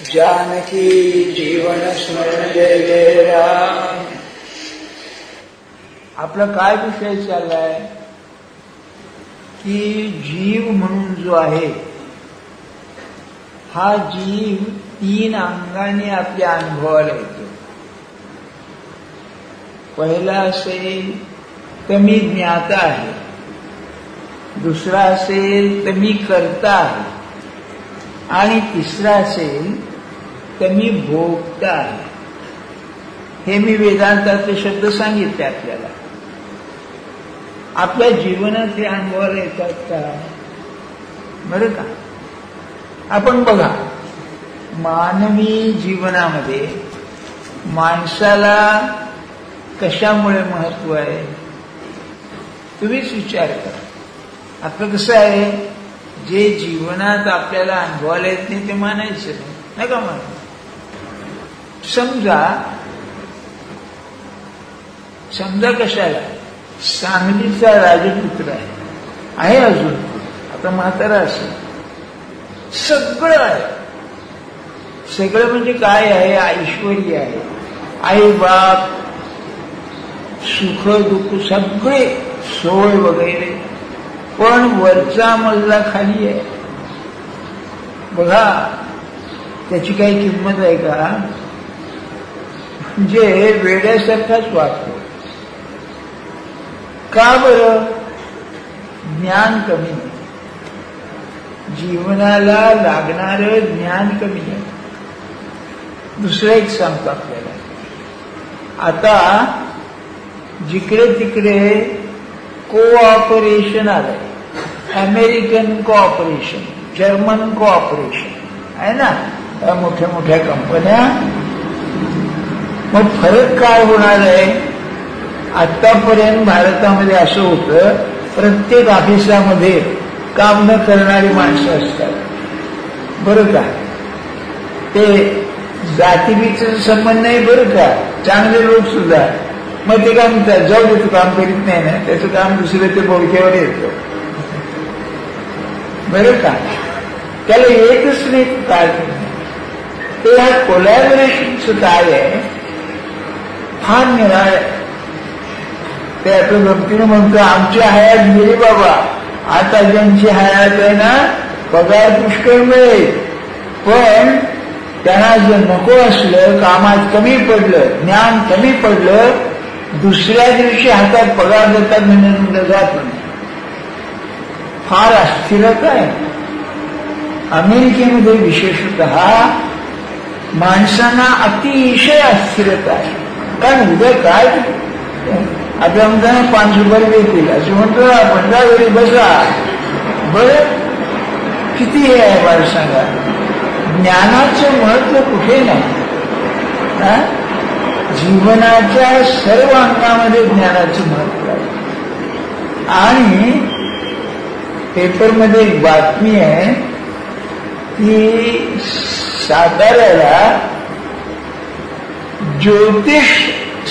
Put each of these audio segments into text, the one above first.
जानकी जीवन स्मरण जय जय राम. आपला काय विषय चाललाय की जीव म्हणून जो आहे हा जीव 3 अंगाने आपल्या अनुभवाला येतो. पहिला असेल तर मी ज्ञाता आहे, दुसरा असेल तर मी कर्ता आहे, आणि तिसरा असेल तर मी भोगता आहे. हे मी वेदांताचे शब्द सांगितले आपल्याला. आपल्या जीवनात हे अनुभवाला येतात का? बरं का? आपण बघा, मानवी जीवनामध्ये माणसाला कशामुळे महत्व आहे तुम्हीच विचार करा. आपलं कसं आहे, जे जीवनात आपल्याला अनुभवाला येत नाही ते मानायचं नाही का? म्हणून समजा कशाला, सांगलीचा राजपुत्र आहे अजून, आता म्हातारा असेल, सगळं आहे. सगळं म्हणजे काय आहे? ऐश्वर्य आहे, आई बाप, सुख दुःख सगळे, सोय वगैरे, पण वरचा मजला खाली आहे. बघा, त्याची काही किंमत आहे का? म्हणजे वेड्यासारखाच वाटतो. का बरं? ज्ञान कमी आहे, जीवनाला लागणारं ज्ञान कमी आहे. दुसरं एक सांगतो आपल्याला, आता जिकडे तिकडे कोऑपरेशन आलंय, अमेरिकन कोऑपरेशन, जर्मन कोऑपरेशन आहे ना, त्या मोठ्या मोठ्या कंपन्या. मग फरक काय होणार आहे? आतापर्यंत भारतामध्ये असं होतं, प्रत्येक ऑफिसामध्ये काम न करणारी माणसं असतात. बरं का? ते जातीबीचा संबंध नाही बरं का, चांगले लोक सुद्धा. मग ते काय म्हणतात, जाऊ दे, तू काम करीत नाही ना, त्याचं काम दुसरं ते बोलक्यावर येतं. बरं का? त्याला येतच नाही काय ते. ह्या कोलॅबोरेशनचं काय आहे, फार निराळ. ते आता गमतीनं म्हणतो, आमची हयात गेली बाबा, आता ज्यांची हयात आहे ना, पगार पुष्कळ मिळेल, पण त्यांना जर नको असलं, कामात कमी पडलं, ज्ञान कमी पडलं, दुसऱ्या दिवशी हातात पगार देतात म्हणजे जात नाही. फार अस्थिरता आहे अमेरिकेमध्ये. विशेषतः माणसांना अतिशय अस्थिरता आहे. कारण उद्या काय, आता म्हणताना 5 रुपये देतील असं म्हणतो आपण, जा घरी बसा. बरं, किती हे आहे मला सांगा. ज्ञानाचं महत्व कुठे नाही. जीवनाच्या सर्व अंगामध्ये ज्ञानाचं महत्व आहे. आणि पेपरमध्ये एक बातमी आहे की साताऱ्याला ज्योतिष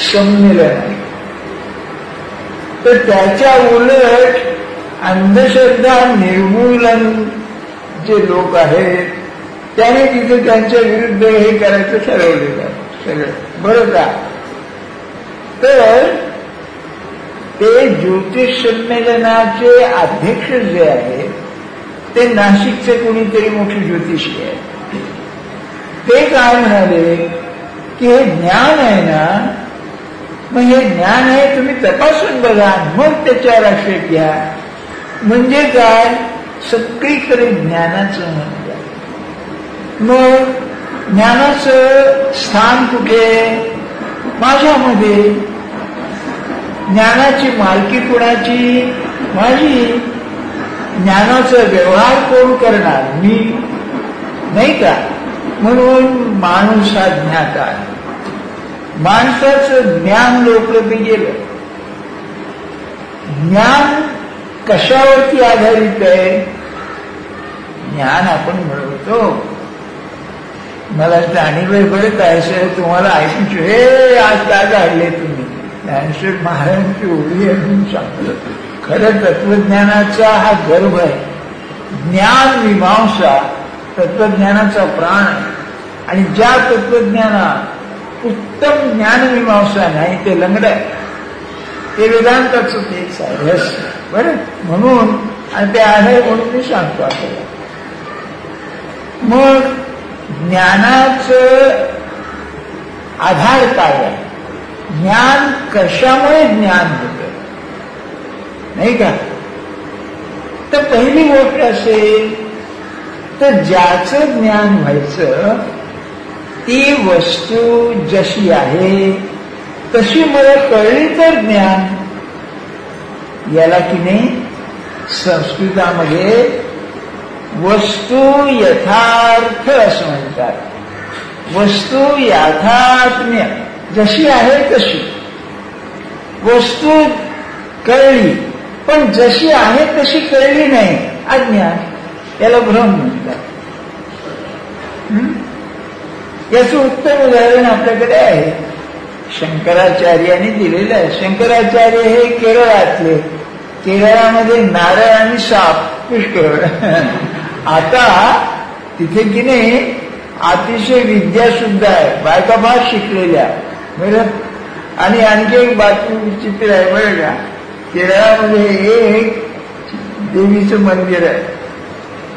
संमेलन आहे, तर त्याच्या उलट अंधश्रद्धा निर्मूलन जे लोक आहेत त्याने तिथे त्यांच्या विरुद्ध हे करायचं ठरवलेलं आहे सगळं. बरं का? तर ते ज्योतिष संमेलनाचे अध्यक्ष जे आहेत ते नाशिकचे कोणीतरी मोठे ज्योतिषी आहेत. ते काय म्हणाले की हे ज्ञान आहे ना, मग हे ज्ञान आहे, तुम्ही तपासून बघा, मग त्याच्यावर आक्षेप घ्या. म्हणजे काय? सगळीकडे ज्ञानाचं महत्व आहे. मग ज्ञानाचं स्थान कुठे? माझ्यामध्ये. ज्ञानाची मालकी कुणाची? माझी. ज्ञानाचा व्यवहार कोण करणार? मी, नाही का? म्हणून माणूस हा ज्ञाता आहे. माणसाचं ज्ञान लोकलपी गेलं. ज्ञान कशावरती आधारित आहे? ज्ञान आपण मिळवतो. मला जाणीवय बरं काय सर, तुम्हाला ऐकून हे आज काय काढले तुम्ही, ज्ञानेश्वर महाराजांची ओळी म्हणून सांगतो. खरं तत्वज्ञानाचा हा गर्भ आहे. ज्ञान मीमांसा तत्वज्ञानाचा प्राण आहे. आणि ज्या तत्वज्ञानात उत्तम ज्ञानमीमांसा नाही ते लंगड आहे. ते वेदांताचं तेच आहे रहस्य. बरं, म्हणून आणि ते आहे म्हणून मी सांगतो आपल्याला. मग ज्ञानाचं आधार काय आहे? ज्ञान कशामुळे ज्ञान होतं नाही का? तर पहिली गोष्ट असेल तर ज्याचं ज्ञान व्हायचं ती वस्तू जशी आहे तशी मला कळली तर ज्ञान. याला की नाही संस्कृतामध्ये वस्तू यथार्थ असं म्हणतात. वस्तू याथात्म्य, जशी आहे तशी वस्तू कळली पण जशी आहे तशी कळली नाही, अज्ञान. याला भ्रम म्हणतात. याचं उत्तम उदाहरण आपल्याकडे आहे, शंकराचार्यांनी दिलेलं आहे. शंकराचार्य हे केरळातले. केरळामध्ये नारळ आणि साप पुष्कळ. आता तिथे की नाही अतिशय विद्या सुद्धा आहे, बायका फार शिकलेल्या. बरं, आणि आणखी एक बातमी विचित्र आहे बरं का. केरळामध्ये एक देवीचं मंदिर आहे.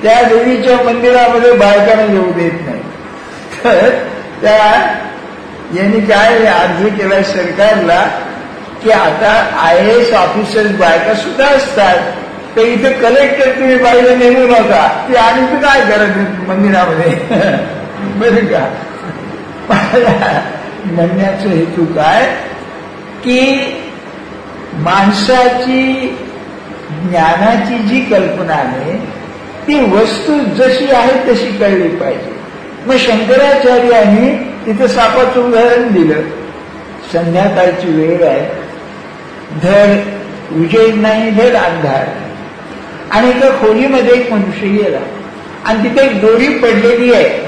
त्या देवीच्या मंदिरामध्ये बायकांना येऊ देत नाही. तर त्या यांनी काय अर्ज केला सरकारला की आता IAS ऑफिसर्स बायका सुद्धा असतात, तर इथे कलेक्टर तुम्ही बाईला नेमू नका, ती आणि तू काय करत मंदिरामध्ये. बरं का. म्हणण्याचा हेतू काय की माणसाची ज्ञानाची जी कल्पना आहे ती वस्तू जशी आहे तशी कळली पाहिजे. मग शंकराचार्यांनी तिथं सापाचं उदाहरण दिलं. संध्याकाळची वेळ आहे, धड उजेड नाही, धड अंधार, आणि एका खोलीमध्ये एक मनुष्य गेला आणि तिथे एक दोरी पडलेली आहे.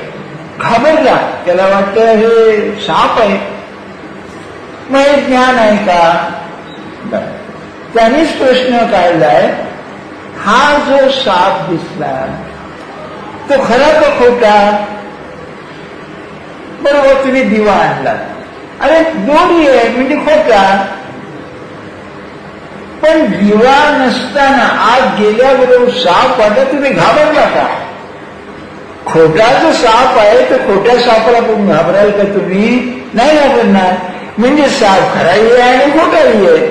घाबरला, त्याला वाटतं हे साप आहे. मग हे ज्ञान आहे का? त्यानेच प्रश्न काढलाय, हा जो साप दिसला तो खरा का खोटा? बरोबर, तुम्ही दिवा आणला, अरे दोरी आहे म्हणजे खोटा. पण दिवा नसताना आत गेल्याबरोबर साप वाटत, तुम्ही घाबरला का? खोटा जो साप आहे तर खोट्या सापाला पण घाबराल का तुम्ही? नाही घाबरणार. म्हणजे साप खराही आहे आणि खोटाही आहे.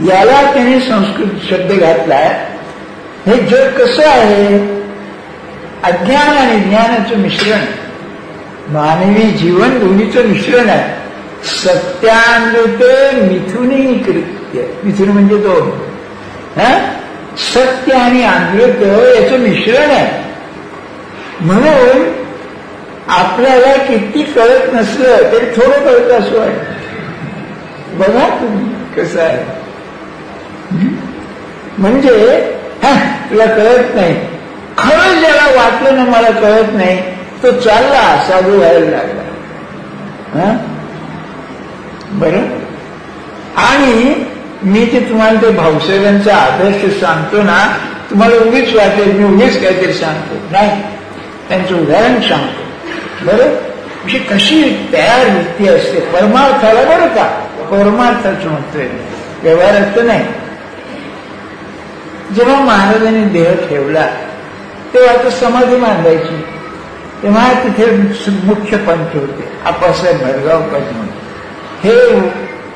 याला त्याने संस्कृत शब्द घातलाय. हे जग कसं आहे? अज्ञान आणि ज्ञानाचं मिश्रण. मानवी जीवन दोन्हीचं मिश्रण आहे. सत्यानृत मिथुनी कृत्य. मिथुन म्हणजे दोन. सत्य आणि अमृत याचं मिश्रण आहे. म्हणून आपल्याला किती कळत नसलं तरी थोडं कळत असं वाटतं. बघा तुम्ही कसं आहे. म्हणजे तुला कळत नाही, खरं ज्याला वाटलं ना मला कळत नाही तो चालला साधू व्हायला लागला. बरं, आणि मी ते तुम्हाला ते भाऊसाहेबांचा आदर्श सांगतो ना, तुम्हाला उगीच वाटेल मी उगीच काहीतरी सांगतो, नाही, त्यांचं उदाहरण सांगतो. बरं, म्हणजे कशी तयार वृत्ती असते परमार्थाला. बरं का, परमार्थाचं म्हणतोय, व्यवहाराचं नाही. जेव्हा महाराजांनी देह ठेवला तेव्हा आता समाधी बांधायची, तेव्हा तिथे मुख्य पंथ होते, आप्पासाहेब भडगावकर म्हणून. हे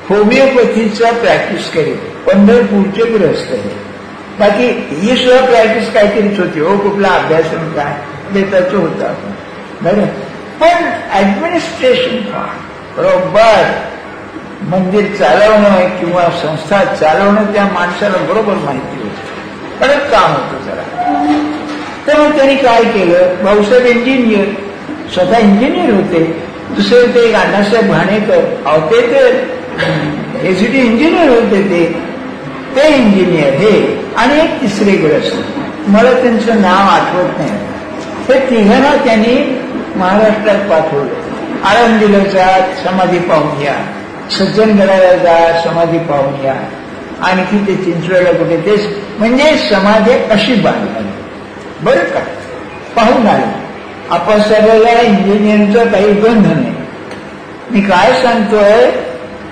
होमिओपॅथीचा प्रॅक्टिस करेल, पंढरपूरचे गृहस्थ आहे. बाकी ही सुद्धा प्रॅक्टिस काहीतरीच होती हो, कुठला अभ्यास काय बेताचं होतं. बरं, पण ऍडमिनिस्ट्रेशन बरोबर मंदिर चालवणं किंवा संस्था चालवणं त्या माणसाला बरोबर माहिती होतं. कडक काम होतं जरा. तेव्हा त्यांनी काय केलं, भाऊसाहेब इंजिनियर, स्वतः इंजिनियर होते. दुसरे ते अण्णासाहेब घाणेकर, ते तर एसीटी इंजिनियर होते. ते इंजिनियर हे, आणि एक तिसरे ग्रस्त, मला त्यांचं नाव आठवत नाही. हे तिघांना त्यांनी महाराष्ट्रात पाठवलं. आळंदीला जा, समाधी पाहून या, सज्जनगडाला जा, समाधी पाहून या, आणखी ते चिंचवडला कुठे, ते म्हणजे समाधी अशी बांधली. बरं का, पाहून आले. आपासाहेबाला इंजिनिअरिंगचा काही बंध नाही. मी काय सांगतोय,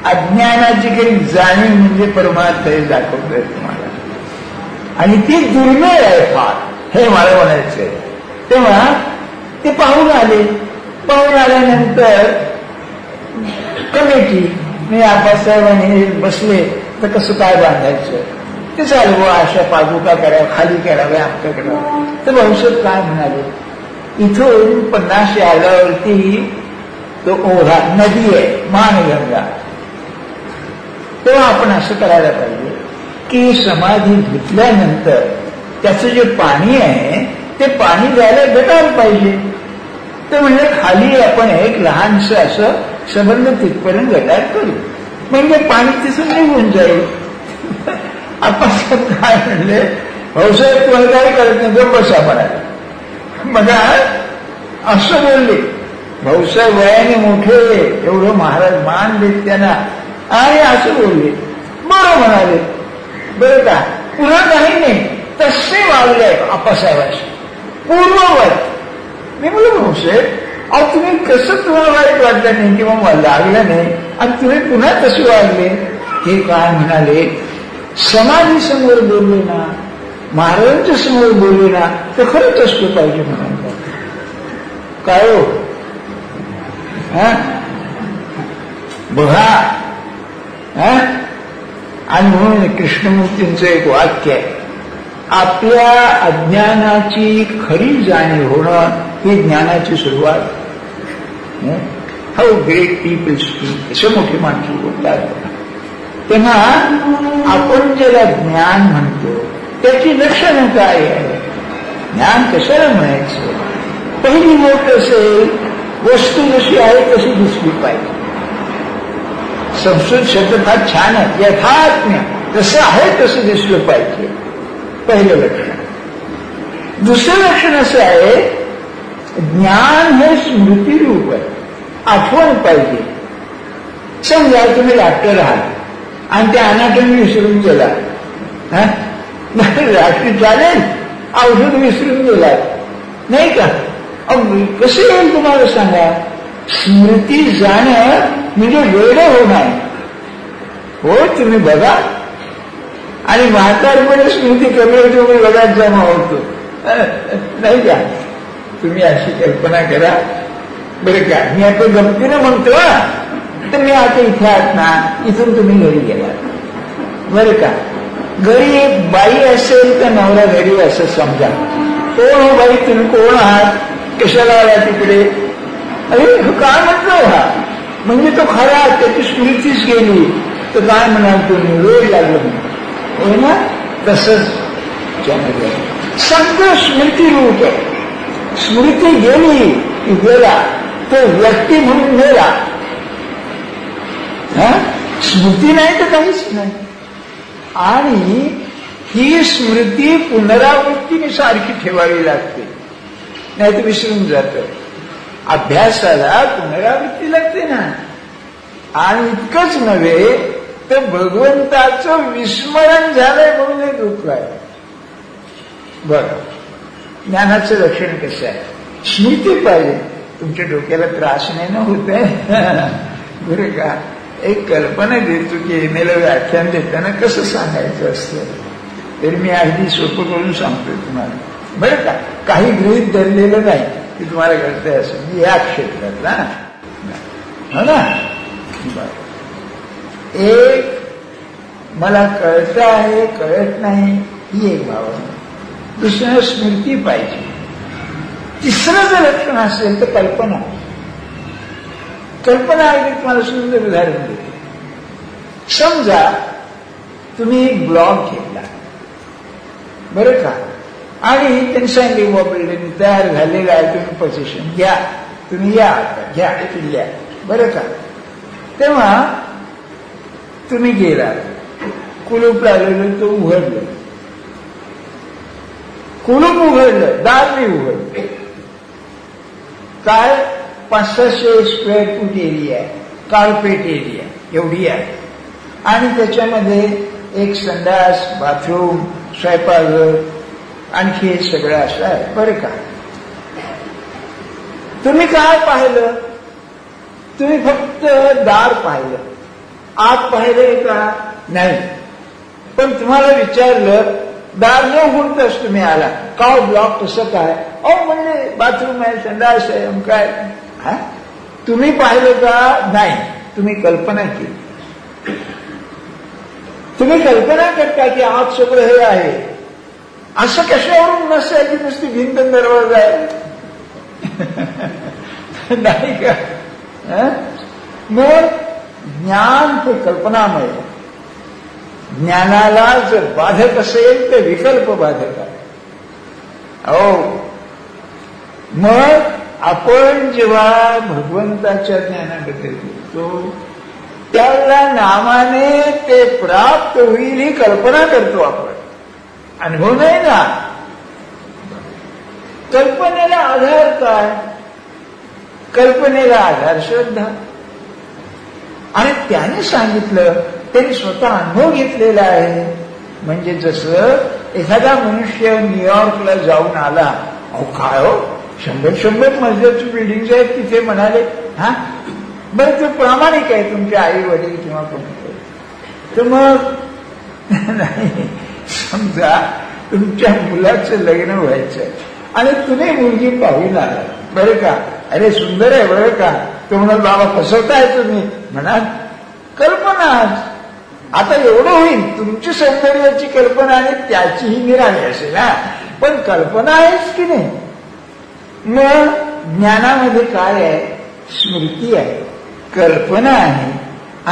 अज्ञानाची काही जाणीव म्हणजे परमार्थ हे दाखवतोय तुम्हाला, आणि ती दुर्मिळ आहे फार, हे मला म्हणायचंय. तेव्हा ते पाहून आले. पाहून आल्यानंतर कमिटी, मी आबासाहेबांनी बसले तर कसं काय बांधायचं ते चालू, अशा पादुका कराव्या, खाली कराव्या, आमच्याकडे. तर भाऊसाहेब काय म्हणाले, इथून 50 यार्डावरती तो ओढा नदी आहे, मानगंगा. तेव्हा आपण असं करायला पाहिजे की समाधी धुतल्यानंतर त्याचं जे पाणी आहे ते पाणी द्यायला गटार पाहिजे. तर म्हणजे खाली आपण एक लहानसं असं संबंध तिथपर्यंत गटार करू, म्हणजे पाणी तिथून निघून जाईल. आपण काय म्हणले, भाऊसाहेब तुम्हाला काय करत नाही, गप्प बसा म्हणाले. बघा असं बोलले. भाऊसाहेब वयाने मोठे, एवढं महाराज मान देत त्यांना, आणि असं बोलले. बरं म्हणाले, बरं का, पुन्हा काही नाही, तसे वागले आप्पासाहेबांशी पूर्ववत. मी बोललो, भाऊसाहेब अहो तुम्ही कसं, तुम्हाला वाईट वाटलं नाही किंवा मला लागलं नाही आणि तुम्ही पुन्हा तसे वागले. हे काय म्हणाले, समाधी समोर बोलले ना, महाराजांच्या समोर बोलले ना, तर खरंच असलं पाहिजे म्हणाले. काय हो बघा. आणि म्हणून कृष्णमूर्तींचं एक वाक्य आहे, आपल्या अज्ञानाची खरी जाणीव होणं ही ज्ञानाची सुरुवात. हाऊ ग्रेट पीपल स्पीक, असे मोठी माणसं बोलतात. तेव्हा आपण ज्याला ज्ञान म्हणतो त्याची लक्षणं काय आहे, ज्ञान कशाला म्हणायचं. पहिली गोष्ट असेल, वस्तू जशी आहे तशी दिसली पाहिजे. संस्कृत शब्द फार छान आहे, यथात्म्य, जसं आहे तसं दिसलं पाहिजे, पहिलं लक्षण. दुसरं लक्षण असं आहे, ज्ञान हे स्मृतिरूप आहे, आठवण पाहिजे. समजा तुम्ही डॉक्टर आहात आणि त्या अनाटॉमी विसरून गेला, डॉक्टर चालेल, औषध विसरून गेला नाही का, कसं येईल तुम्हाला सांगा. स्मृती जाणं म्हणजे वेडे होणार. हो तुम्ही बघा, आणि म्हातारपणे स्मृती कमी होते, बघाच जमा होतो नाही का. तुम्ही अशी कल्पना करा बरं का. मी आता गमतीनं म्हणतो, तर मी आता इथे आहात ना, इथून तुम्ही घरी गेलात बरं का. घरी एक बाई असेल तर नवरा घरी असं समजा. कोण हो बाई, तुम्ही कोण आहात, कशाला आला तिकडे, अरे काय म्हणतो हा, म्हणजे तो खरा, त्याची स्मृतीच गेली तर काय म्हणाल तुम्ही, रोज लागलं होय ना. तसंच सगळं स्मृती रूप आहे. स्मृती गेली की गेला, तो व्यक्ती म्हणून गेला. स्मृती नाही तर काहीच नाही. आणि ही स्मृती पुनरावृत्तीने सारखी ठेवावी लागते, नाही तर विसरून जातं. अभ्यासाला पुनरावृत्ती लागते ना. आणि इतकंच नव्हे तर भगवंताचं विस्मरण झालंय म्हणून हे दुःख आहे. बरं, ज्ञानाचं लक्षण कसं आहे, स्मृती पाहिजे. तुमच्या डोक्याला त्रास नाही ना होत आहे बरं का. एक कल्पना देतो की एमएला व्याख्यान देताना कसं सांगायचं असतं, तरी मी अगदी सोपं करून सांगतोय तुम्हाला बरं का. काही गृहीत धरलेलं नाही की तुम्हाला कळतंय असं, मी या क्षेत्रातला हो ना. एक मला कळतं आहे, कळत नाही ही एक भावना. दुसरं स्मृती पाहिजे. तिसरं जर लक्षण असेल तर कल्पना. कल्पना आहे. तुम्हाला सुंदर उदाहरण देते. समजा तुम्ही एक ब्लॉक घेतला बरं का, आणि त्यांनी सांगितले बाबा बिल्डिंग तयार झालेला आहे, तुम्ही पोझिशन घ्या, तुम्ही या आता घ्या किल्ल्या बरं का. तेव्हा तुम्ही गेला, कुलूप लागलेलं, तो उघडलं, कुलूप उघडलं, दार मी उघडलं. काय 500 स्क्वेअर फूट एरिया आहे, कार्पेट एरिया एवढी आहे. आणि त्याच्यामध्ये एक संडास, बाथरूम, स्वयंपाकघर, आणखी हे सगळं असं आहे बरं का. तुम्ही काय पाहिलं? तुम्ही फक्त दार पाहिलं, आत पाहिलंय का? नाही. पण तुम्हाला विचारलं, दार न हुडतच तुम्ही आला, का ब्लॉक कसं काय? म्हणजे बाथरूम आहे, संडास आहे, काय? तुम्ही पाहिलं का? नाही. तुम्ही कल्पना केली. तुम्ही कल्पना करता की आत सगळं हे आहे. असं कशावरून नसतं की नुसती भिंत दरवाजा आहे? नाही का? मग ज्ञान हे कल्पनामय. ज्ञानाला जर बाधक असेल तर विकल्प बाधक आहे. मग आपण जेव्हा भगवंताच्या ज्ञानाबद्दल बोलतो त्याला नामाने ते प्राप्त होईल ही कल्पना करतो आपण, अनुभव नाही ना. कल्पनेला आधार काय? कल्पनेला आधार श्रद्धा. आणि त्याने सांगितलं, त्यांनी स्वतः अनुभव घेतलेला आहे. म्हणजे जसं एखादा मनुष्य न्यूयॉर्कला जाऊन आला, काय हो 100 मजल्याची बिल्डिंग आहेत तिथे, म्हणाले बरं ते प्रामाणिक आहे तुमचे आई वडील किंवा कोणी. तर मग नाही, समजा तुमच्या मुलाचं लग्न व्हायचं आणि तुम्ही मुलगी पाहून आला, बरं का, अरे सुंदर आहे बरं का, तो म्हणाल बाबा फसवताय तुम्ही. म्हणाल कल्पना. आता एवढं होईल, तुमची सौंदर्याची कल्पना आणि त्याचीही निराळी असेल ना, पण कल्पना आहेच की नाही. मग ज्ञानामध्ये काय आहे? स्मृती आहे, कल्पना आहे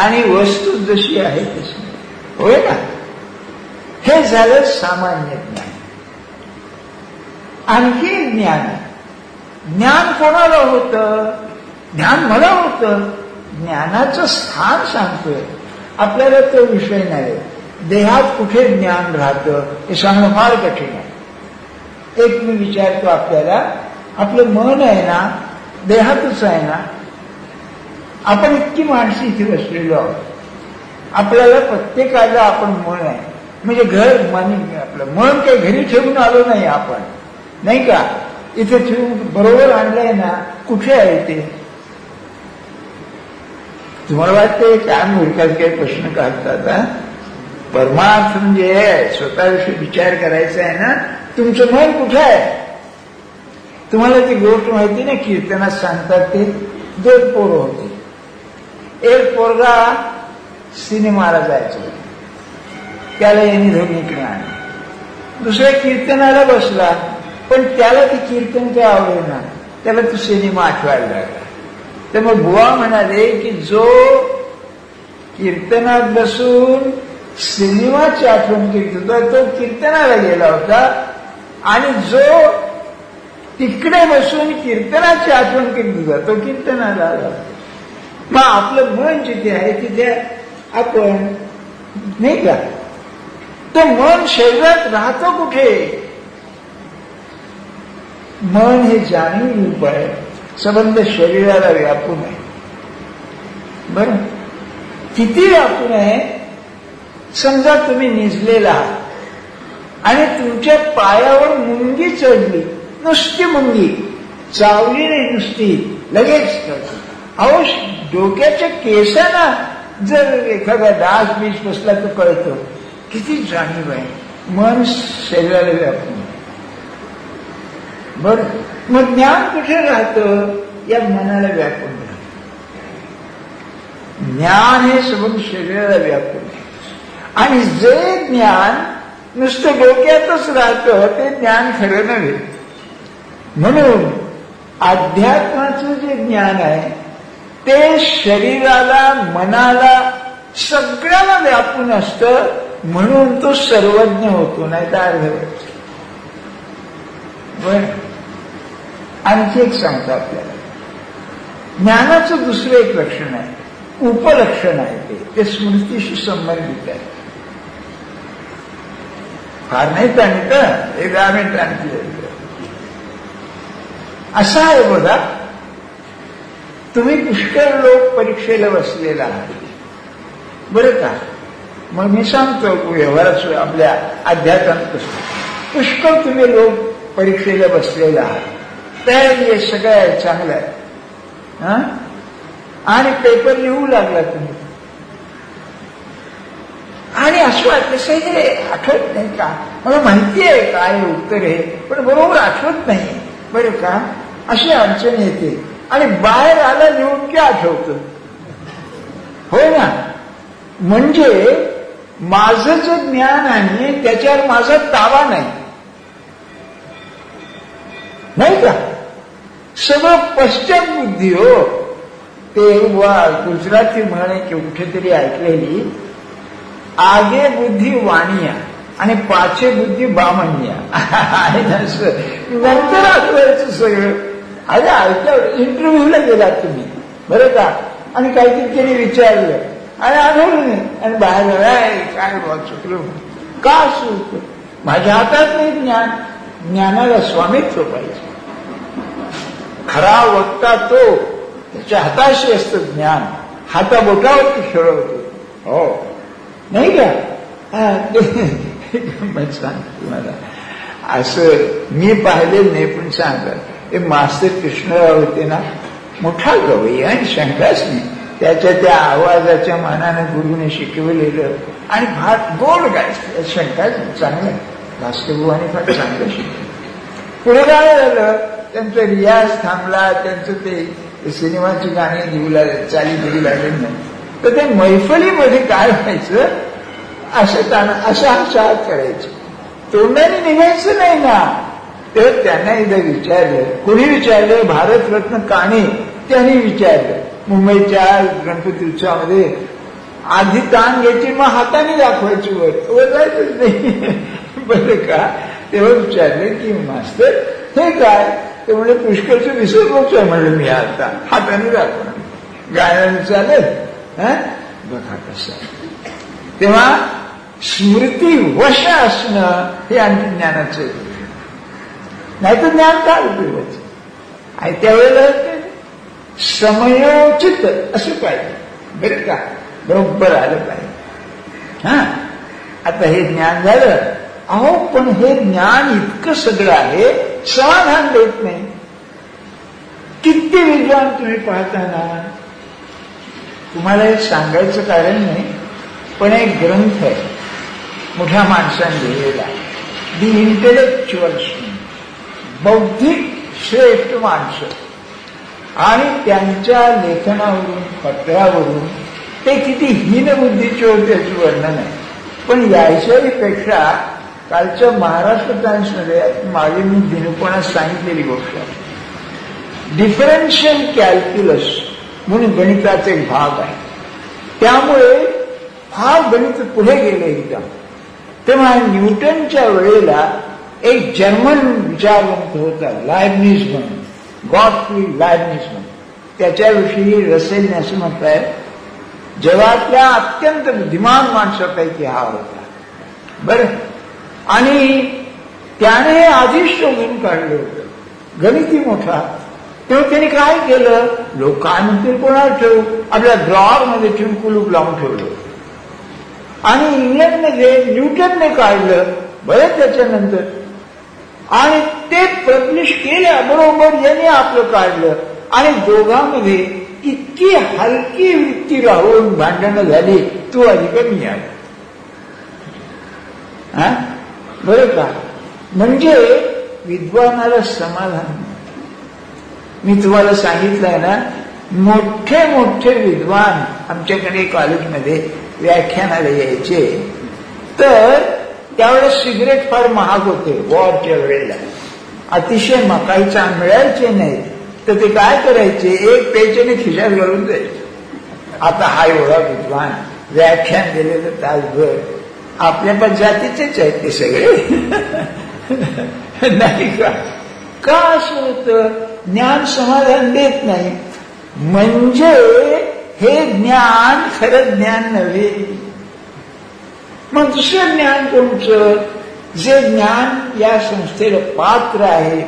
आणि वस्तू जशी आहे तशी. होय ना? हे झालं सामान्य ज्ञान. आणखी ज्ञान. ज्ञान कोणाला होतं? ज्ञान मला होतं. ज्ञानाचं स्थान सांगतोय आपल्याला, तो विषय नाही. देहात कुठे ज्ञान राहतं हे सांगणं फार कठीण आहे. एक मी विचारतो आपल्याला, आपलं मन आहे ना, देहातच आहे ना. आपण इतकी माणसं इथे बसलेलो आहोत, आपल्याला प्रत्येकाला आपण मन आहे. म्हणजे घर मन, आपलं मन काही घरी ठेवून आलो नाही आपण, नाही का? इथे ठेवून बरोबर आणलंय ना. कुठे आहे ते? तुम्हाला वाटते काय मूर्खात काही प्रश्न काढतात? परमार्थ म्हणजे स्वतःविषयी विचार करायचा आहे ना. तुमचं मन कुठे आहे? तुम्हाला ती गोष्ट माहिती ना, कीर्तनात सांगतात ते 2 पोरं होते. एक पोरगा सिनेमाला जायचं, त्याला यांनी धोरणीकडे आणलं. दुसऱ्या कीर्तनाला बसला, पण त्याला ती कीर्तन काय आवडेना, त्याला तो सिनेमा आठवायला लागला. तर मग बुवा म्हणाले की जो कीर्तनात बसून सिनेमाची आठवण करीत होता तो कीर्तनाला गेला होता, आणि जो तिकडे बसून कीर्तनाची आठवण करीत होता तो कीर्तनाला आला. मग आपलं मन जिथे आहे तिथे आपण, नाही का? तर मन शरीरात राहतं कुठे? मन हे जाणीव रूप आहे, संबंध शरीराला व्यापून आहे. बरं, किती व्यापून आहे? समजा तुम्ही निजलेला आहात आणि तुमच्या पायावर मुंगी चढली, नुसती मुंगी, चावली नाही, नुसती लगेच. अहो डोक्याच्या केसांना जर एखादा डास बीज बसला तर कळतं. किती जाणीव आहे. मन शरीराला व्यापून. बर, मग ज्ञान कुठे राहतं? या मनाला व्यापून राहतं. ज्ञान हे सबंध शरीराला व्यापून आहे. आणि जे ज्ञान नुसतं डोक्यातच राहतं ते ज्ञान खरं नव्हे. म्हणून अध्यात्माचं जे ज्ञान आहे ते शरीराला, मनाला, सगळ्याला व्यापून असतं. म्हणून तो सर्वज्ञ होतो, नाही तर अर्धवट. बर, आणखी एक सांगतो आपल्याला. ज्ञानाचं दुसरं एक लक्षण आहे, उपलक्षण आहे. ते स्मृतीशी संबंधित आहे. फार नाही सांगित, एक 10 मिनिट आणखी. असं आहे बघा, तुम्ही पुष्कळ लोक परीक्षेला बसलेला आहात, बरं का? मग मी सांगतो व्यवहारात आपल्या अध्यात्मात कसं पुष्कळ तुम्ही लोक परीक्षेला बसलेला आहात. तयारी आहे, सगळं आहे, चांगलं आहे. आणि पेपर लिहू लागला तुम्ही, आणि असं वाटलं हे आठवत नाही का, मला माहिती आहे काय उत्तर आहे, पण बरोबर आठवत नाही बरं का, अशी अडचण येते. आणि बाहेर आलं लिहून की आठवतं. होय ना. म्हणजे माझं जे ज्ञान आहे त्याच्यावर माझा ताबा नाही का, सगळं पश्चात बुद्धी. हो, ते गुजराती म्हणे की कुठेतरी ऐकलेली, आगे बुद्धी वाणिया आणि पाछे बुद्धी बामणिया. नंतर आठवायचं सगळं. अरे ऐकलं, इंटरव्ह्यूला गेलात तुम्ही बरं का, आणि काहीतरी त्यांनी विचारलं आणि आठवलं नाही, आणि बाहेर काय चुकलं का चुकलं. माझ्या हातात नाही ज्ञान. ज्ञानाला स्वामित्व पाहिजे. खरा वक्ता तो, त्याच्या हाताशी असतं ज्ञान, हाताबोटावरती खेळवतो. हो नाही का. गंमत सांगतो तुम्हाला, असं मी पाहिलेलं नाही पण सांगतात. हे मास्तर कृष्णराव होते ना, मोठा गवई आणि शंकाच नाही. त्याच्या त्या आवाजाच्या मानाने गुरुने शिकवलेलं, आणि फार गोड गायचं, शंकाच चांगलं. भास्करबुवाने फार चांगलं शिकवलं. पुढे काय झालं, त्यांचा रियाज थांबला, त्यांचं ते सिनेमाची गाणी देऊ लागले, चाली देऊ लागले नाही. तर ते मैफलीमध्ये काय व्हायचं, असं करायचं, तोंडाने निघायचं नाही ना. तर त्यांना एकदा विचारलं, कोणी विचारलं, भारतरत्न काणे त्यांनी विचारलं. मुंबईच्या गणपती उत्सवामध्ये आधी ताण घ्यायची, मग हाताने दाखवायची, वर जायचंच नाही बरं का. तेव्हा विचारलं की मास्तर हे काय, ते म्हणजे पुष्कळचं विसरलोच आहे. म्हणलं मी आता हाताने दाखवणार, गायनाने चालेल. बघा कसं. तेव्हा स्मृती वश असणं हे आणखी ज्ञानाचं, नाही तर ज्ञान काय उपयोगाचं. आणि त्यावेळेला समयोचित असं पाहिजे बरं का, बरोबर आलं पाहिजे. आता हे ज्ञान झालं. अहो पण हे ज्ञान इतकं सगळं आहे, समाधान देत नाही. किती विद्वान तुम्ही पाहता ना. तुम्हाला हे सांगायचं कारण नाही, पण एक ग्रंथ आहे मोठ्या माणसाने लिहिलेला, दी इंटेलेक्च्युअल्स, बौद्धिक श्रेष्ठ माणसं, आणि त्यांच्या लेखनावरून, पत्रावरून ते किती हीनबुद्धीचे होते याचं वर्णन आहे. पण याच्याही पेक्षा कालच्या महाराष्ट्र टाइम्समध्ये मागे मी दिनपणात सांगितलेली गोष्ट आहे. डिफरन्शियल कॅल्क्युलस म्हणून गणिताचा एक भाग आहे. त्यामुळे हा गणित पुढे गेले एकदम. तेव्हा न्यूटनच्या वेळेला एक जर्मन विचारवंत होता, लायबनिझ म्हणून, गॉटफ्रीड लायबनिझ म्हणून. त्याच्याविषयी रसेलने असं म्हटलंय, जगातल्या अत्यंत बुद्धिमान माणसापैकी हा होता बरं. आणि त्याने हे आधीच शोधून काढलं होतं, गणिती मोठा. तेव्हा त्याने काय केलं, लोकांनी कोणाला ठेवू, आपल्या ड्रॉवरमध्ये ठेवून कुलूप लावून ठेवलं. आणि इंग्लंडमध्ये न्यूटनने काढलं बरं त्याच्यानंतर, आणि ते पब्लिश केल्याबरोबर याने आपलं काढलं. आणि दोघांमध्ये इतकी हलकी वृत्ती राहून भांडणं झाली, तू अधिक मी आहे. बरं का. म्हणजे विद्वानाला समाधान. मी तुम्हाला सांगितलंय ना, मोठे मोठे विद्वान आमच्याकडे कॉलेजमध्ये व्याख्यानाला यायचे, तर त्यावेळेस सिगरेट फार महाग होते वॉरच्या वेळेला, अतिशय काही चांग मिळायचे नाहीत. तर ते काय करायचे, एक पेचेने खिशात घालून जायचे. आता हा एवढा विद्वान व्याख्यान दिलेलं तासभर, आपल्या पण जातीचेच आहेत ते सगळे नाही का. का असं होतं, ज्ञान समाधान देत नाही. म्हणजे हे ज्ञान खरं ज्ञान नव्हे. मग दुसरं ज्ञान कोणचं, जे ज्ञान या संस्थेला पात्र आहे.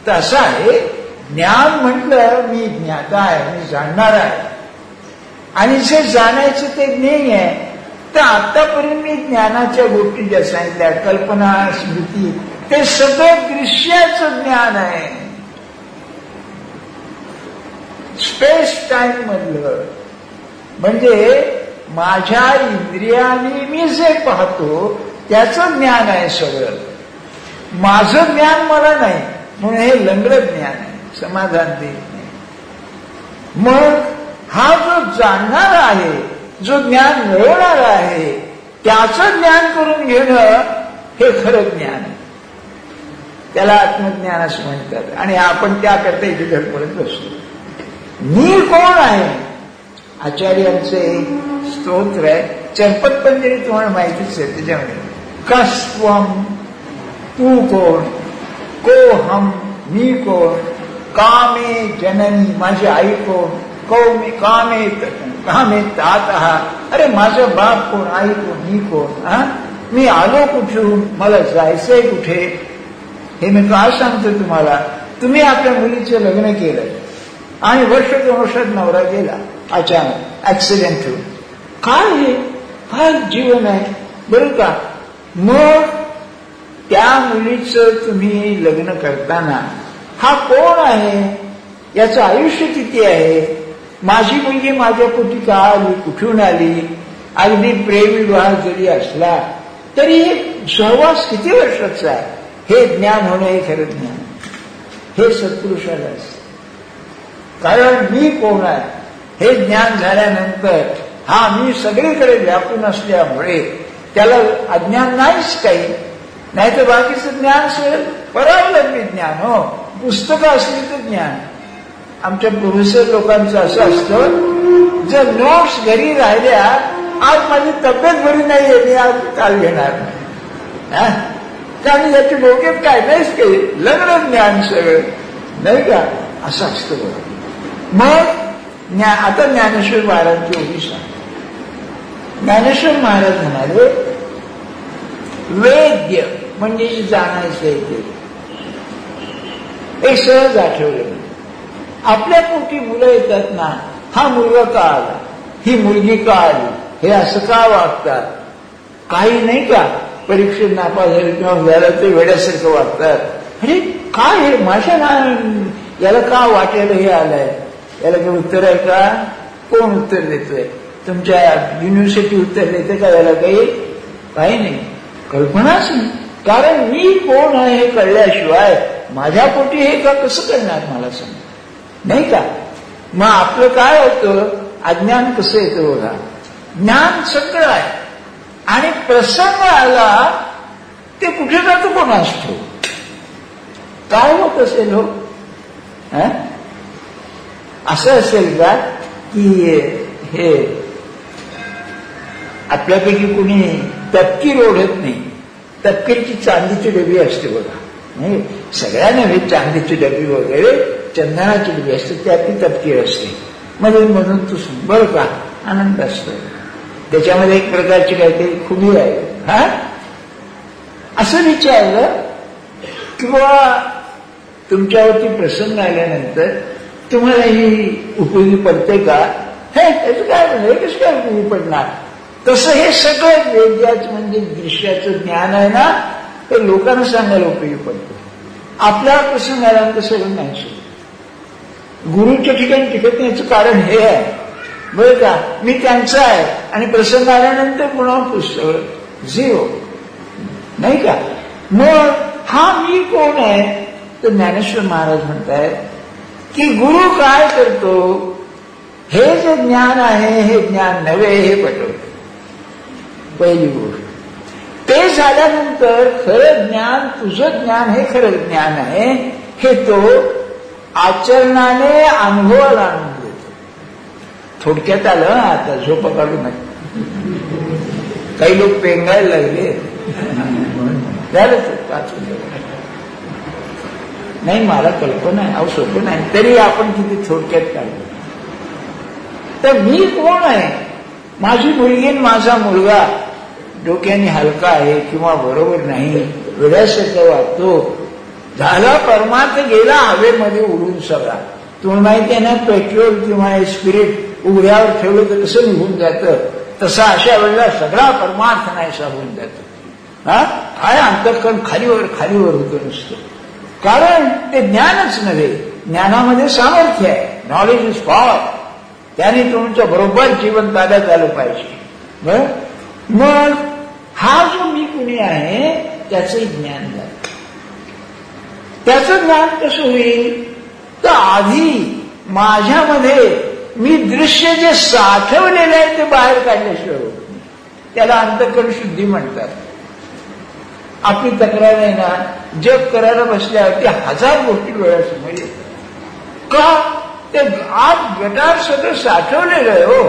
तसं आहे ज्ञान म्हटलं, मी ज्ञाता आहे, मी जाणणार आहे. आणि जे जाणायचं ते ज्ञेय आहे. तर आतापर्यंत मी ज्ञानाच्या गोष्टी ज्या सांगितल्या, कल्पना, स्मृती, ते सगळं दृश्याचं ज्ञान आहे. स्पेस टाइम मधलं, म्हणजे माझ्या इंद्रियाने मी जे पाहतो त्याचं ज्ञान आहे सगळं. माझं ज्ञान मला नाही, म्हणून हे लंगडं ज्ञान आहे, समाधान देत नाही. मग हा जो जाणणार आहे, जो ज्ञान मिळवणार आहे, त्याचं ज्ञान करून घेणं हे खरं ज्ञान आहे. त्याला आत्मज्ञान असं म्हणतात. आणि आपण त्याकरता इथे धडपडत असतो. मी कोण आहे? आचार्यांचे स्तोत्र आहे, चरपत पंजरी तुम्हाला माहितीच आहे. त्याच्यामध्ये कस्त्वम, तू कोण, को हम, मी कोण, कामे जननी, माझी आई कोण, कौमे कामे तातहा, अरे माझं बाप कोण, आई कोण, मी कोण, मी आलो कुठून, मला जायचंय कुठे, हे मी काय सांगतो तुम्हाला. तुम्ही आपल्या मुलीचं लग्न केलं आणि वर्ष 2 वर्षात नवरा गेला अचानक, ऍक्सिडेंट होऊन. काय हे, काय जीवन आहे बरं का. मग त्या मुलीचं तुम्ही लग्न करताना हा कोण आहे, याचं आयुष्य किती आहे, माझी मुलगी माझ्या पोटी का आली, कुठून आली, अगदी प्रेमविवाह जरी असला तरी सहवास किती वर्षाचा आहे, हे ज्ञान होणं हे खरं ज्ञान. हे सत्पुरुषाला असतं. कारण मी कोण आहे हे ज्ञान झाल्यानंतर हा मी सगळीकडे व्यापून असल्यामुळे त्याला अज्ञान नाहीच काही. नाही तर बाकीचं ज्ञान असेल परावलंबी ज्ञान. हो, पुस्तकं असली तर ज्ञान. आमच्या प्रोफेसर लोकांचं असं असतं, जर नोट्स घरी राहिल्या, आज माझी तब्येत बरी नाहीये, मी आज काल घेणार नाही, कारण याची डोक्यात काय नाहीच काही, लग्न ज्ञान सगळं नाही का, असं असतं बघा. मग आता ज्ञानेश्वर महाराजांची ओळी सांग. ज्ञानेश्वर महाराज म्हणाले, वेद्य म्हणजे जाणायचं ते एक सहज आठवलं. आपल्या पोटी मुलं येतात ना, हा मुलगा का आला, ही मुलगी का आली, हे असं का वागतात, काही नाही का परीक्षेत नापास झाले किंवा झालं ते वेड्यासारखं वागतात. अरे काय हे माझ्या याला का वाटेल हे आलंय, याला काही उत्तर आहे का, कोण उत्तर देतोय, तुमच्या युनिव्हर्सिटी उत्तर देते का, याला काही नाही, कल्पनाच नाही. कारण मी कोण आहे हे कळल्याशिवाय माझ्या पोटी हे का कसं करणार मला सांग, नाही का. मग आपलं काय होतं, अज्ञान कसं येतं बघा. ज्ञान सगळं आहे आणि प्रसंग आला ते कुठे जातो कोणास ठाऊक. काय होत असेल हो, असं असेल का की हे आपल्यापैकी कुणी तपकीर ओढत नाही. तपकीरची चांदीची डबी असते बघा, नाही सगळ्या नव्हे, चांदीची डबी वगैरे चंदनाची डबी असते, त्यातली तपकीर असते. म्हणून तू बरं का आनंद असतो, त्याच्यामध्ये एक प्रकारची काहीतरी खुबी आहे. असं विचारलं किंवा तुमच्यावरती प्रसंग आल्यानंतर तुम्हाला ही उपयोगी पडते का, हे त्याचं काय म्हणजे कसं काय उपयोगी पडणार. तसं हे सगळं वेद्याचं म्हणजे दृश्याचं ज्ञान आहे ना, ते लोकांना सांगायला उपयोगी पडतं. आपल्याला प्रसंग आल्यानंतर सगळं नाही. गुरुच्या ठिकाणी टिकत नाही, याचं कारण हे आहे बरं का, मी त्यांचं आहे आणि प्रसंग आल्यानंतर पुन्हा पुस्तक झिरो, नाही का. मग हा मी कोण आहे, तर ज्ञानेश्वर महाराज म्हणतायत की गुरु काय करतो, हे जे ज्ञान आहे हे ज्ञान नव्हे हे पटवतो. पहिली गोष्ट. ते झाल्यानंतर खरं ज्ञान, तुझं ज्ञान हे खरं ज्ञान आहे, हे तो आचरणाने अनुभवाला आणून देतो. थोडक्यात आलं आता, झोपा काढू नका. काही लोक पेंगायला लागले, झालं नाही, मला कल्पना आहे, अहो सोपं नाही, तरी आपण किती थोडक्यात काढतो. तर मी कोण आहे, माझी मुलगी माझा मुलगा डोक्याने हलका आहे किंवा बरोबर नाही, वेड्यासारखं वागतो, झाला परमार्थ गेला हवेमध्ये उडून सगळा. तुम्हाला माहिती आहे ना, पेट्रोल किंवा स्पिरिट उघड्यावर ठेवलं तर कसं निघून जातं, तसा अशा वेळेला सगळा परमार्थ नाहीसा होऊन जातो. काय अंतःकरण खालीवर खालीवर होतं नुसतं, कारण ते ज्ञानच नव्हे, ज्ञानामध्ये सामर्थ्य आहे. Knowledge is power. त्याने तुमचं बरोबर जीवन ताब्यात आलं पाहिजे. मग हा जो मी कुणी आहे त्याचं ज्ञान झालं. त्याचं ज्ञान कसं होईल तर आधी माझ्यामध्ये मी दृश्य जे साठवलेलं आहे ते बाहेर काढल्याशिवाय होत नाही. त्याला अंतःकरण शुद्धी म्हणतात. आपली तक्रार आहे ना, जग करायला बसल्यावर ते 1000 गोष्टी डोळ्यासमोर येतात. का ते आत गटार सगळं साठवलेलं आहे. हो,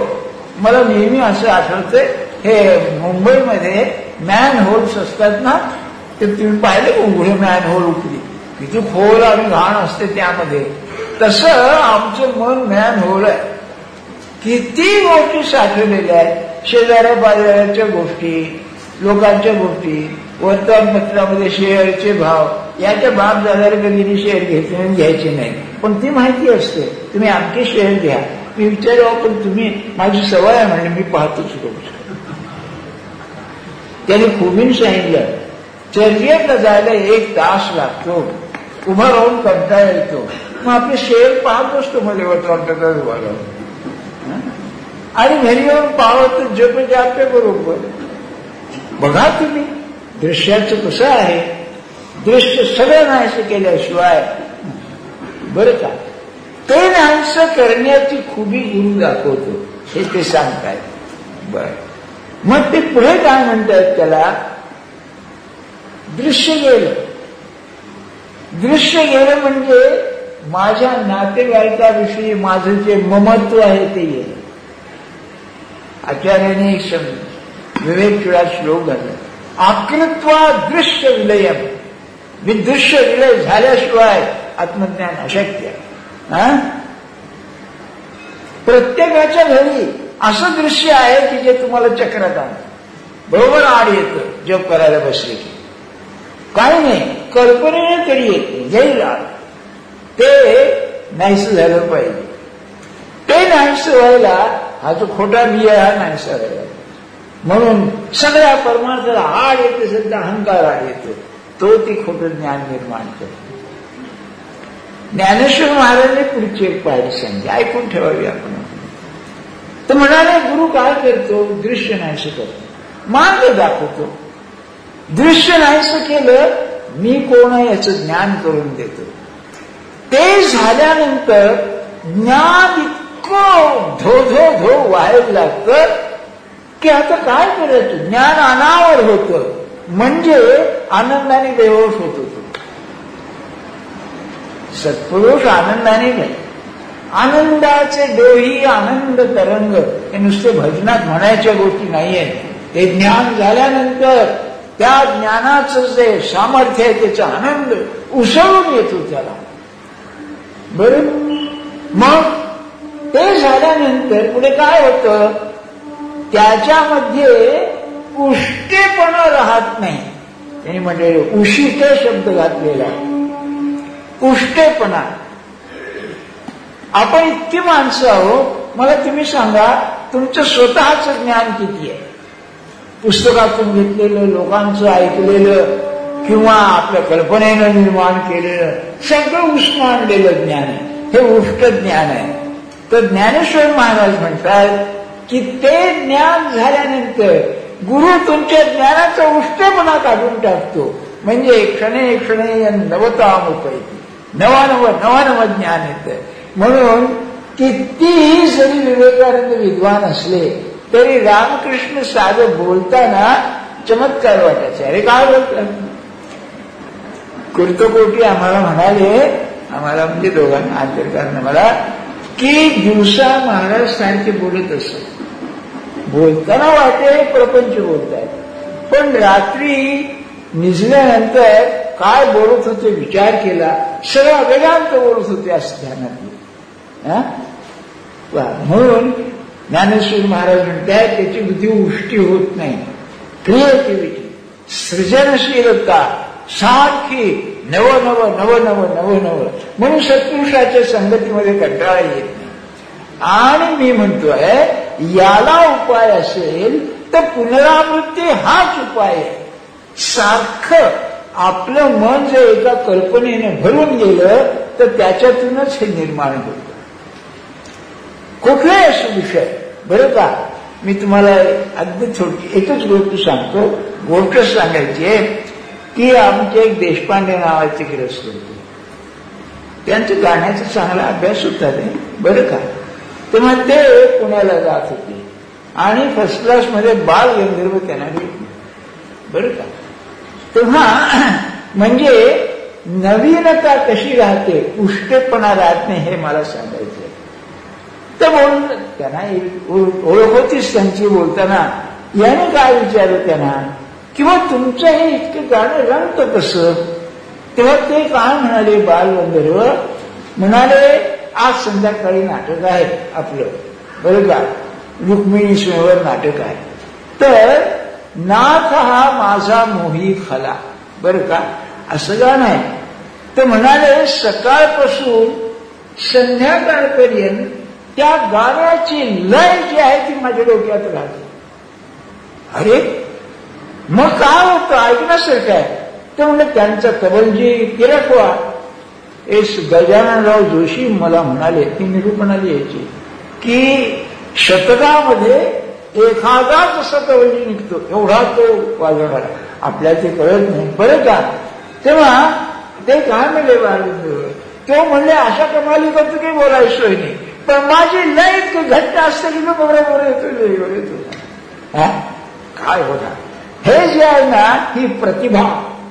मला नेहमी असं आठवतंय, हे मुंबईमध्ये मॅन होल्स असतात ना, ते तुम्ही पाहिले उघडे मॅन होल उकली किती खोल आणि घाण असते त्यामध्ये. तसं आमचं मन मॅन होल आहे. किती गोष्टी साठवलेल्या आहेत, शेजाऱ्या पाजाऱ्याच्या गोष्टी, लोकांच्या गोष्टी, वर्तमानपत्रामध्ये शेअरचे भाव, याच्या बाप दादाला कधी शेअर घ्यायचे नाही, पण ती माहिती असते. तुम्ही आमचे शेअर घ्या. मी विचारू, पण तुम्ही, माझी सवय आहे म्हणजे मी पाहतोच रोज. त्याने खूबीन सांगितलं, चर्चेतला जायला 1 तास लागतो, उभा राहून कंटाळा येतो. मग आपले शेअर पाहत असतो मला वर्तमानपत्रात उभा राहून, आणि घरी येऊन पाहत जप जाते बरोबर. बघा तुम्ही दृश्याचं कसं आहे. दृश्य सगळं नाहीसं केल्याशिवाय बरं का, ते नाहीसं करण्याची खुबी गुरु दाखवतो, हे ते सांगतायत. बर, मग ते पुढे काय म्हणतात त्याला, दृश्य गेलं. दृश्य गेलं म्हणजे माझ्या नातेवाईकाविषयी माझं जे ममत्व आहे ते गेलं. आचार्याने एक शब्द विवेक चुळा श्लोक घातला, आकृत्वा दृश्य विलयम. दृश्य विलय झाल्याशिवाय आत्मज्ञान अशक्य. प्रत्येकाच्या घरी असं दृश्य आहे की जे तुम्हाला चक्रात आणतं, बरोबर आड येतं जप करायला बसले की. काही नाही, कल्पनेने तरी येते, येईल आड. ते नाहीसं झालं पाहिजे. ते नाहीसं व्हायला हा जो खोटा मी आहे हा नाहीसा व्हायला. म्हणून सगळ्या परमार्थाला आड येते, सध्या अहंकार आड येतो, तो ती खोटं ज्ञान निर्माण करतो. ज्ञानेश्वर महाराजांनी पुढची एक पायरी सांगितली, ऐकून ठेवावी आपण. तर म्हणाले, गुरु काय करतो, दृश्य नाहीसं करतो, मार्ग दाखवतो. दृश्य नाहीसं केलं, मी कोण आहे याचं ज्ञान करून देतो. ते झाल्यानंतर ज्ञान इतकं धो व्हायला लागतं की आता काय करायचं, ज्ञान अनावर होतं, म्हणजे आनंदाने बेहोश होत होतो. सत्पुरुष आनंदाने नाही, आनंदाचे डोही, आनंद तरंग हे नुसते भजनात म्हणायच्या गोष्टी नाहीये. ते ज्ञान झाल्यानंतर त्या ज्ञानाचं जे सामर्थ्य आहे त्याचा आनंद उसळून येतो त्याला. बरं, मग ते झाल्यानंतर पुढे काय होतं, त्याच्यामध्ये उष्टेपणा राहत नाही. त्यांनी म्हणजे उशिते शब्द घातलेला आहे. उष्टेपणा. आपण इतकी माणसं आहोत, मला तुम्ही सांगा तुमचं स्वतःचं ज्ञान किती आहे. पुस्तकातून घेतलेलं, लोकांचं ऐकलेलं, किंवा आपल्या कल्पनेनं निर्माण केलेलं सगळं उष्मांडलेलं ज्ञान आहे. हे उष्ट ज्ञान आहे. तर ज्ञानेश्वर महाराज म्हणतात की ते ज्ञान झाल्यानंतर गुरु तुमच्या ज्ञानाचा उष्टपणा काढून टाकतो. म्हणजे क्षणे क्षणे नवताम उपैती, नवा ज्ञान येतं. म्हणून कितीही जरी विवेकानंद विद्वान असले तरी रामकृष्ण साधं बोलताना चमत्कार वाटायचे. अरे काय बोलतात, कुर्तकोटी आम्हाला म्हणाले, आम्हाला म्हणजे दोघांना आंतरकांना मला, की दिवसा महाराज सारखे बोलत असत. बोलताना वाटे प्रपंच बोलतायत, पण रात्री निजल्यानंतर काय बोलत होते विचार केला, सगळा वेदांत बोलत होते असं ध्यानात. म्हणून ज्ञानेश्वर महाराज म्हणतात त्याची बुद्धी उष्टी होत नाही. क्रिएटिव्हिटी, सृजनशीलता सारखी नव म्हणून सत्पुरुषाच्या संगतीमध्ये कंटाळा येत नाही. आणि मी म्हणतोय याला उपाय असेल तर पुनरावृत्ती हाच उपाय आहे. सारखं आपलं मन जर एका कल्पनेने भरून गेलं तर त्याच्यातूनच हे निर्माण होतं. कुठलाही असो विषय, बरं का. मी तुम्हाला अगदी छोटी एकच गोष्ट सांगतो. गोष्ट सांगायची आहे की आमचे एक देशपांडे नावाचे ग्रस्त होते. त्यांचं गाण्याचा चांगला अभ्यास होता रे, बरं का. तेव्हा ते पुण्याला जात होते आणि फर्स्ट क्लासमध्ये बाल गंधर्व त्यांना भेटले, बरं का. तेव्हा म्हणजे नवीनता कशी राहते, पुष्टेपणा राहत नाही, हे मला सांगायचं. तर बोल त्यांना ओळख होतीच त्यांची. बोलताना याने काय विचारलं त्यांना, किंवा तुमचं हे इतकं गाणं रंगतं कसं. तेव्हा ते काय म्हणाले, बालगंधर्व म्हणाले, आज संध्याकाळी नाटक आहे आपलं, बरं का. रुक्मिणी स्वयंवर नाटक आहे. तर नाथ हा माझा मोही खला, बरं का, असं गाणं आहे. तर म्हणाले सकाळपासून संध्याकाळपर्यंत त्या गाण्याची लय जी आहे ती माझ्या डोक्यात राहते. अरे मग काय होतं, ऐकण्यासारखं आहे. तर म्हणलं त्यांचा कबलजी किरकवा एस गजाननराव जोशी मला म्हणाले, ती निरूपणाली यायची की शतकामध्ये एखादाच असा कबलजी निघतो, एवढा तो वाजवणार. आपल्याला ते कळत नाही, बरं का. तेव्हा ते काय म्हणले बालगंधर्व, तो म्हणले अशा कमाली करतो काही बोलायची सोय नाही, पण माझी लय इतकी घट्ट असते की बरोबर येतो. काय होणार हे जे आहे ना, ही प्रतिभा,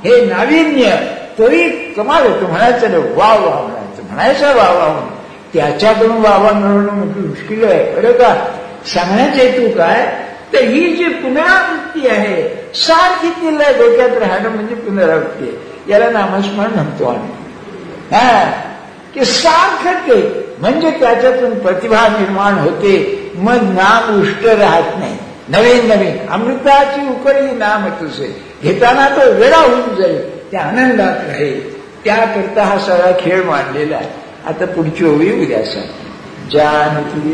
हे नाविन्य, तरी कमाल होतो. म्हणायचं ना वा वा म्हणायचं, म्हणायचं वा वा म्हणून. त्याच्याकडून वावा मिळवणं म्हणजे मुश्किल आहे, बरं का. सांगण्याचा हेतू काय, तर ही जी पुनरावृत्ती आहे सारखी तिला डोक्यात राहणं म्हणजे पुनरावृत्ती आहे. याला नामस्मरण म्हणतो आम्ही. की सारखं ते म्हणजे त्याच्यातून प्रतिभा निर्माण होते. मग नाम उष्ट राहत नाही. नवीन नवीन अमृताची उकळी नाम तुझे, घेताना तो वेळा होऊन जाईल, त्या आनंदात राहील. त्याकरता हा सगळा खेळ मांडलेला आहे. आता पुढची ओवी उद्या सांग. जानकी